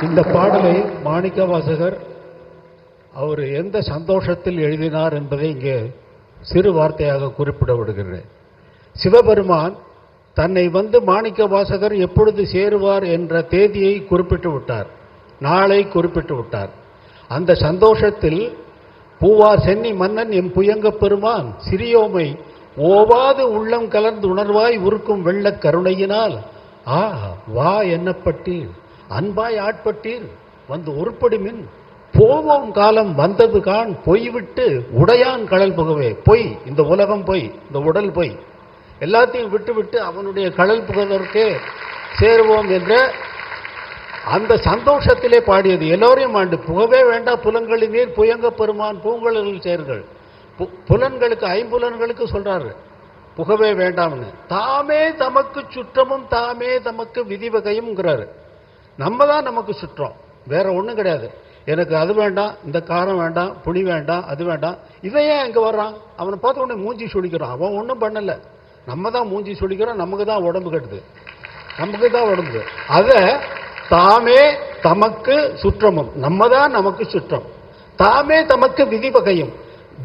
இந்த பாடலை மாணிக்கவாசகர் அவர் எந்த சந்தோஷத்தில் எழுதினார் என்பதை இங்கே சிறு வார்த்தையாக குறிப்பிட விடுகிறேன். சிவபெருமான் தன்னை வந்து மாணிக்கவாசகர் எப்பொழுது சேருவார் என்ற தேதியை குறிப்பிட்டு விட்டார், நாளை குறிப்பிட்டு விட்டார். அந்த சந்தோஷத்தில் பூவார் சென்னி மன்னன் எம் புயங்கப் பெருமான் சிறியோமை ஓவாது உள்ளம் கலர்ந்து உணர்வாய் உருக்கும் வெள்ளக் கருணையினால் ஆ வா என்னப்பட்டீர் அன்பாய் ஆட்பட்டீர் வந்து ஒருபடி மின் போவோம் காலம் வந்தது கான் பொய்விட்டு உடையான் கடல் புகவே. பொய், இந்த உலகம் பொய், இந்த உடல் பொய், எல்லாத்தையும் விட்டு விட்டு அவனுடைய கடல் புகதற்கே சேருவோம் என்ற அந்த சந்தோஷத்திலே பாடியது. எல்லோரையும் ஆண்டு புகவே வேண்டாம் புலன்களின் நீர் புயங்க பெருமான் பூங்கலில் சேர்கள். புலன்களுக்கு ஐம்புலன்களுக்கு சொல்றாரு புகவே வேண்டாம்னு. தாமே தமக்கு சுற்றமும் தாமே தமக்கு விதிவகையும்ங்கிறாரு. நம்ம தான் நமக்கு சுற்றம், வேற ஒன்றும் கிடையாது. எனக்கு அது வேண்டாம், இந்த காரம் வேண்டாம், புளி வேண்டாம், அது வேண்டாம். இதையே அங்கே வர்றான், அவனை பார்த்த உடனே மூஞ்சி சுழிக்கிறான். அவன் ஒன்றும் பண்ணலை, நம்ம தான் மூஞ்சி சுழிக்கிறோம். நமக்கு தான் உடம்பு கட்டுது, நமக்கு தான் உடம்பு. அதை தாமே தமக்கு சுற்றமும், நம்ம தான் நமக்கு சுற்றம். தாமே தமக்கு விதி வகையும்.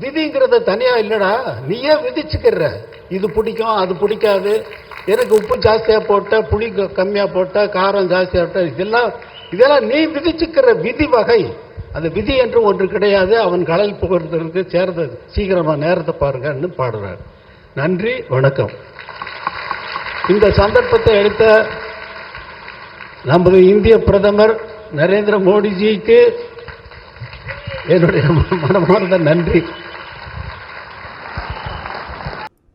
விதிங்கிறத தனியா இல்லடா, நீயே விதிச்சுக்கிற. இது பிடிக்கும், அது பிடிக்காது, எனக்கு உப்பு ஜாஸ்தியா போட்ட, புளி கம்மியா போட்ட, காரம் ஜாஸ்தியா போட்ட, இதெல்லாம் நீ விதிச்சுக்கிற விதி வகை. அந்த விதி என்று ஒன்று கிடையாது. அவன் கடல் புகழ்ந்ததற்கு சேர்ந்தது. சீக்கிரமா நேரத்தை பாருங்கன்னு பாடுறார். நன்றி, வணக்கம். இந்த சந்தர்ப்பத்தை எடுத்த நமது இந்திய பிரதமர் நரேந்திர மோடிஜிக்கு என்னுடைய மனமார்ந்த நன்றி.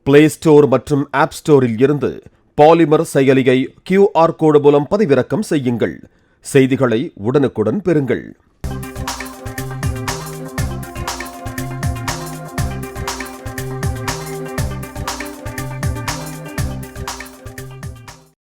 பிளே ஸ்டோர் மற்றும் ஆப் ஸ்டோரில் இருந்து பாலிமர் செயலியை QR கோடு மூலம் பதிவிறக்கம் செய்யுங்கள். செய்திகளை உடனுக்குடன் பெறுங்கள்.